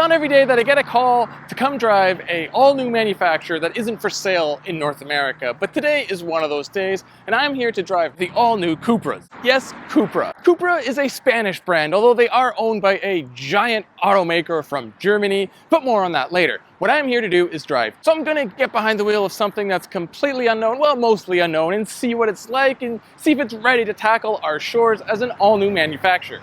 not every day that I get a call to come drive a all-new manufacturer that isn't for sale in North America, but today is one of those days, and I'm here to drive the all-new Cupras. Yes, Cupra. Cupra is a Spanish brand, although they are owned by a giant automaker from Germany, but more on that later. What I'm here to do is drive. So I'm gonna get behind the wheel of something that's completely unknown, well, mostly unknown, and see what it's like and see if it's ready to tackle our shores as an all-new manufacturer.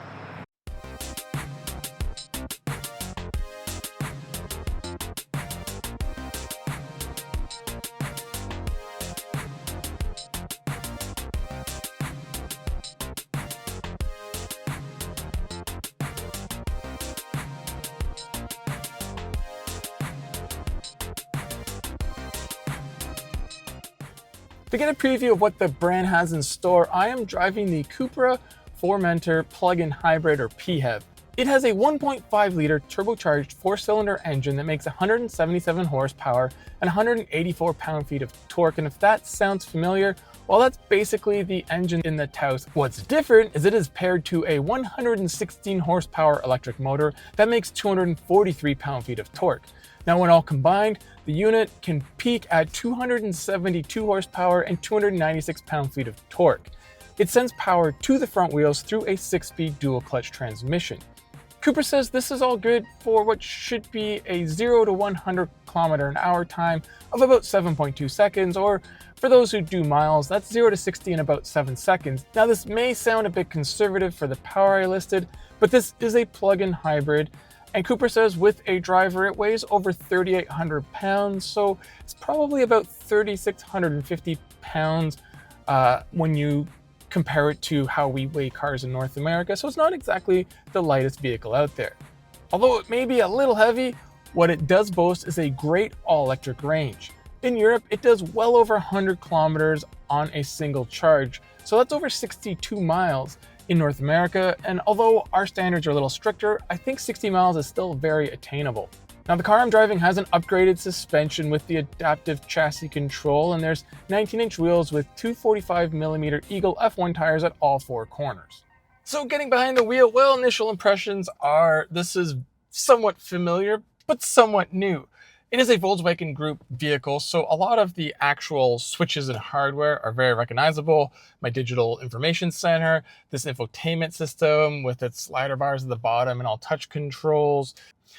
To get a preview of what the brand has in store, I am driving the Cupra Formentor Plug-in Hybrid, or PHEV. It has a 1.5 liter turbocharged 4-cylinder engine that makes 177 horsepower and 184 pound-feet of torque, and if that sounds familiar, well, that's basically the engine in the Taos. What's different is it is paired to a 116 horsepower electric motor that makes 243 pound-feet of torque. Now, when all combined, the unit can peak at 272 horsepower and 296 pound-feet of torque. It sends power to the front wheels through a 6-speed dual-clutch transmission. Cupra says this is all good for what should be a 0 to 100 km/h time of about 7.2 seconds, or for those who do miles, that's 0 to 60 in about 7 seconds. Now, this may sound a bit conservative for the power I listed, but this is a plug-in hybrid, and Cupra says with a driver it weighs over 3,800 pounds, so it's probably about 3,650 pounds when you compare it to how we weigh cars in North America, so it's not exactly the lightest vehicle out there. Although it may be a little heavy, what it does boast is a great all-electric range. In Europe, it does well over 100 kilometers on a single charge, so that's over 62 miles. In North America, and although our standards are a little stricter, I think 60 miles is still very attainable. Now, the car I'm driving has an upgraded suspension with the adaptive chassis control, and there's 19-inch wheels with 245mm Eagle F1 tires at all 4 corners. So getting behind the wheel, well, initial impressions are this is somewhat familiar, but somewhat new. It is a Volkswagen Group vehicle, so a lot of the actual switches and hardware are very recognizable. My digital information center, this infotainment system with its slider bars at the bottom and all touch controls,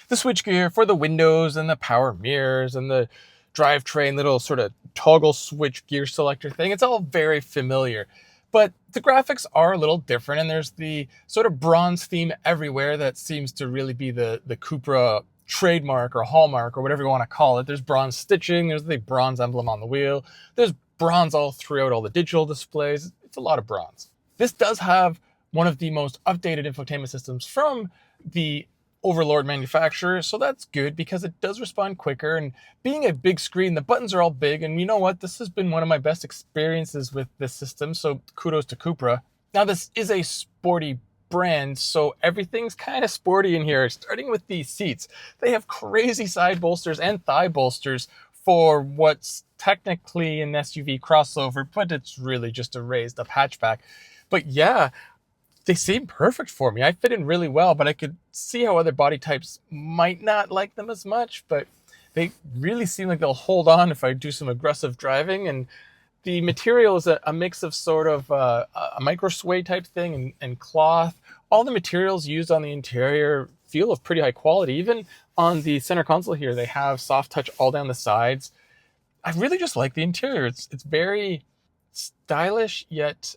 the switchgear for the windows and the power mirrors and the drivetrain little sort of toggle switch gear selector thing. It's all very familiar. But the graphics are a little different, and there's the sort of bronze theme everywhere that seems to really be the Cupra trademark or hallmark or whatever you want to call it. There's bronze stitching, there's the bronze emblem on the wheel, there's bronze all throughout all the digital displays. It's a lot of bronze. This does have one of the most updated infotainment systems from the Overlord manufacturer, so that's good because it does respond quicker, and being a big screen, the buttons are all big, and you know what, this has been one of my best experiences with this system, so kudos to Cupra. Now, this is a sporty brand, so everything's kind of sporty in here, starting with these seats. They have crazy side bolsters and thigh bolsters for what's technically an SUV crossover, but it's really just a raised up hatchback. But yeah, they seem perfect for me. I fit in really well, but I could see how other body types might not like them as much, but they really seem like they'll hold on if I do some aggressive driving. And the material is a mix of sort of a micro suede type thing and cloth. All the materials used on the interior feel of pretty high quality. Even on the center console here, they have soft touch all down the sides. I really just like the interior. It's very stylish yet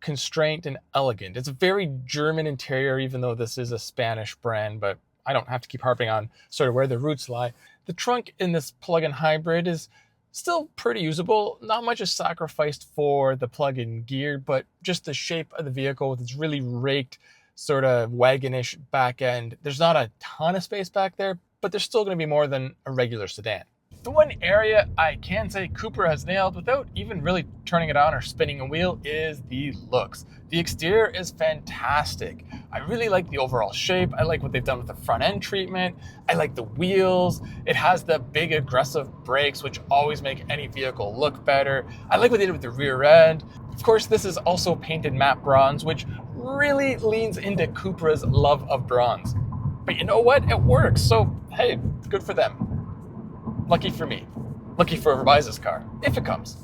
constrained and elegant. It's a very German interior, even though this is a Spanish brand, but I don't have to keep harping on sort of where the roots lie. The trunk in this plug-in hybrid is still pretty usable. Not much is sacrificed for the plug-in gear, but just the shape of the vehicle with its really raked sort of wagonish back end. There's not a ton of space back there, but there's still going to be more than a regular sedan. The one area I can say Cupra has nailed without even really turning it on or spinning a wheel is the looks. The exterior is fantastic. I really like the overall shape. I like what they've done with the front end treatment. I like the wheels. It has the big aggressive brakes, which always make any vehicle look better. I like what they did with the rear end. Of course, this is also painted matte bronze, which really leans into Cupra's love of bronze. But you know what? It works. So, hey, good for them. Lucky for me. Lucky for whoever buys this car, if it comes.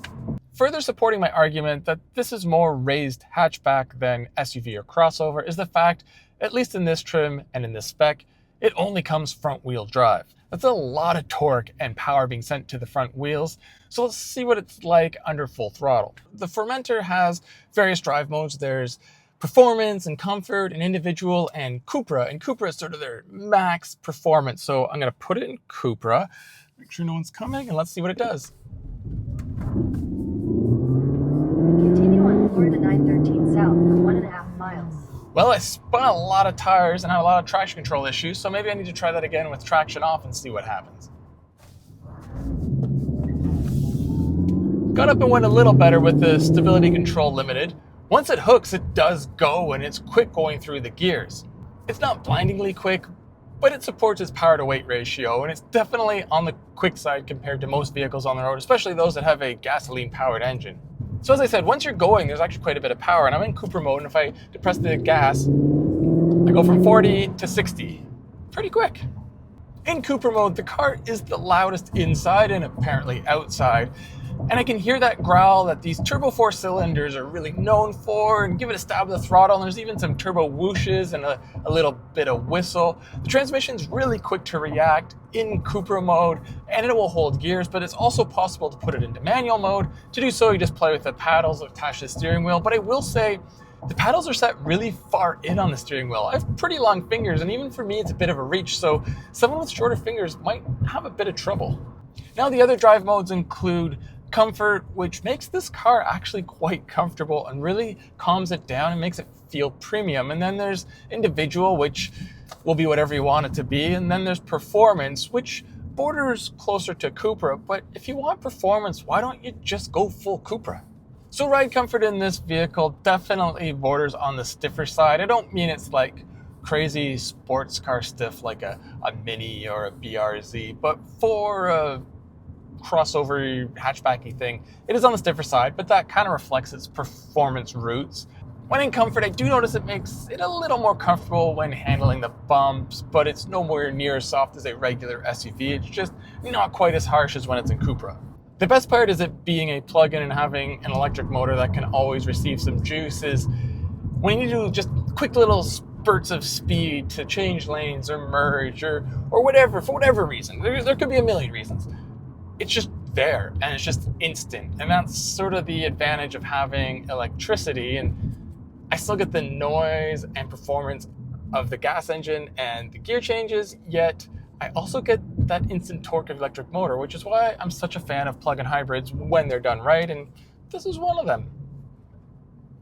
Further supporting my argument that this is more raised hatchback than SUV or crossover is the fact, at least in this trim and in this spec, it only comes front-wheel drive. That's a lot of torque and power being sent to the front wheels, so let's see what it's like under full throttle. The Formentor has various drive modes. There's performance and comfort and individual and Cupra, and Cupra is sort of their max performance. So I'm gonna put it in Cupra, make sure no one's coming, and let's see what it does. Continue on Florida 913 south for 1.5 miles. Well, I spun a lot of tires and had a lot of traction control issues, so maybe I need to try that again with traction off and see what happens. Got up and went a little better with the stability control limited. Once it hooks, it does go, and it's quick going through the gears. It's not blindingly quick, but it supports its power to weight ratio, and it's definitely on the quick side compared to most vehicles on the road, especially those that have a gasoline powered engine. So as I said, once you're going, there's actually quite a bit of power, and I'm in Cupra mode, and if I depress the gas, I go from 40 to 60. Pretty quick. In Cupra mode, the car is the loudest inside and apparently outside, and I can hear that growl that these turbo 4 cylinders are really known for, and give it a stab of the throttle, and there's even some turbo whooshes and a little bit of whistle. The transmission's really quick to react in Cupra mode, and it will hold gears, but it's also possible to put it into manual mode. To do so, you just play with the paddles attached to the steering wheel, but I will say the paddles are set really far in on the steering wheel. I have pretty long fingers, and even for me, it's a bit of a reach, so someone with shorter fingers might have a bit of trouble. Now, the other drive modes include comfort, which makes this car actually quite comfortable and really calms it down and makes it feel premium. And then there's individual, which will be whatever you want it to be. And then there's performance, which borders closer to Cupra. But if you want performance, why don't you just go full Cupra? So ride comfort in this vehicle definitely borders on the stiffer side. I don't mean it's like crazy sports car stiff like a Mini or a BRZ, but for a crossover hatchbacky thing, it is on the stiffer side, but that kind of reflects its performance roots. When in comfort, I do notice it makes it a little more comfortable when handling the bumps, but it's nowhere near as soft as a regular SUV. It's just not quite as harsh as when it's in Cupra. The best part is it being a plug-in and having an electric motor that can always receive some juice is when you do just quick little spurts of speed to change lanes or merge or whatever, for whatever reason. There could be a million reasons. It's just there and it's just instant. And that's sort of the advantage of having electricity. And I still get the noise and performance of the gas engine and the gear changes, yet I also get that instant torque of electric motor, which is why I'm such a fan of plug-in hybrids when they're done right. And this is one of them.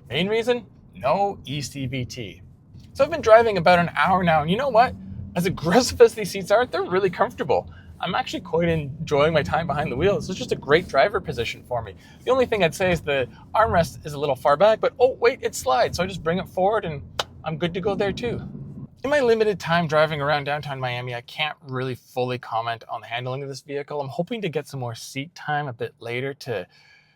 Main reason? No ECVT. So I've been driving about an hour now, and you know what? As aggressive as these seats are, they're really comfortable. I'm actually quite enjoying my time behind the wheel. This is just a great driver position for me. The only thing I'd say is the armrest is a little far back, but oh wait, it slides. So I just bring it forward and I'm good to go there too. In my limited time driving around downtown Miami, I can't really fully comment on the handling of this vehicle. I'm hoping to get some more seat time a bit later to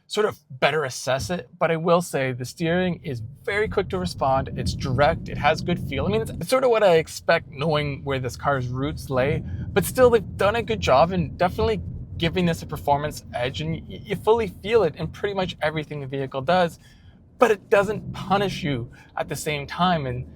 sort of better assess it, but I will say the steering is very quick to respond. It's direct, it has good feel. I mean, it's sort of what I expect knowing where this car's roots lay, but still they've done a good job and definitely giving this a performance edge, and you fully feel it in pretty much everything the vehicle does, but it doesn't punish you at the same time. And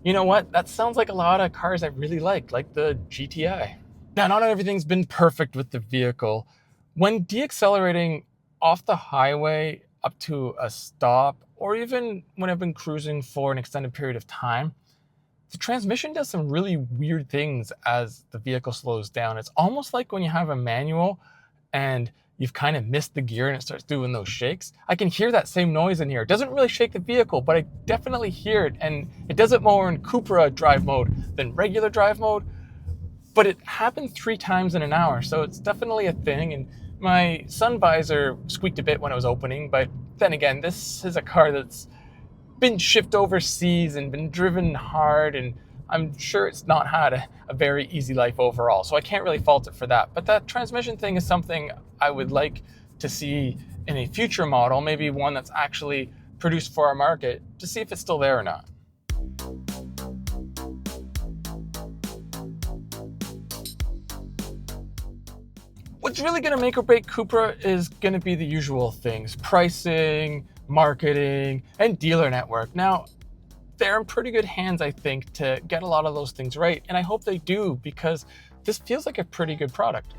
you know what? That sounds like a lot of cars I really like the GTI. Now, not everything's been perfect with the vehicle. When deaccelerating off the highway up to a stop, or even when I've been cruising for an extended period of time, the transmission does some really weird things as the vehicle slows down. It's almost like when you have a manual and you've kind of missed the gear and it starts doing those shakes. I can hear that same noise in here. It doesn't really shake the vehicle, but I definitely hear it, and it does it more in Cupra drive mode than regular drive mode, but it happened 3 times in an hour, so it's definitely a thing. And my sun visor squeaked a bit when I was opening, but then again, this is a car that's been shipped overseas and been driven hard, and I'm sure it's not had a very easy life overall, so I can't really fault it for that. But that transmission thing is something I would like to see in a future model, maybe one that's actually produced for our market, to see if it's still there or not. What's really going to make or break Cupra is going to be the usual things: pricing, marketing, and dealer network. Now, they're in pretty good hands, I think, to get a lot of those things right, and I hope they do, because this feels like a pretty good product.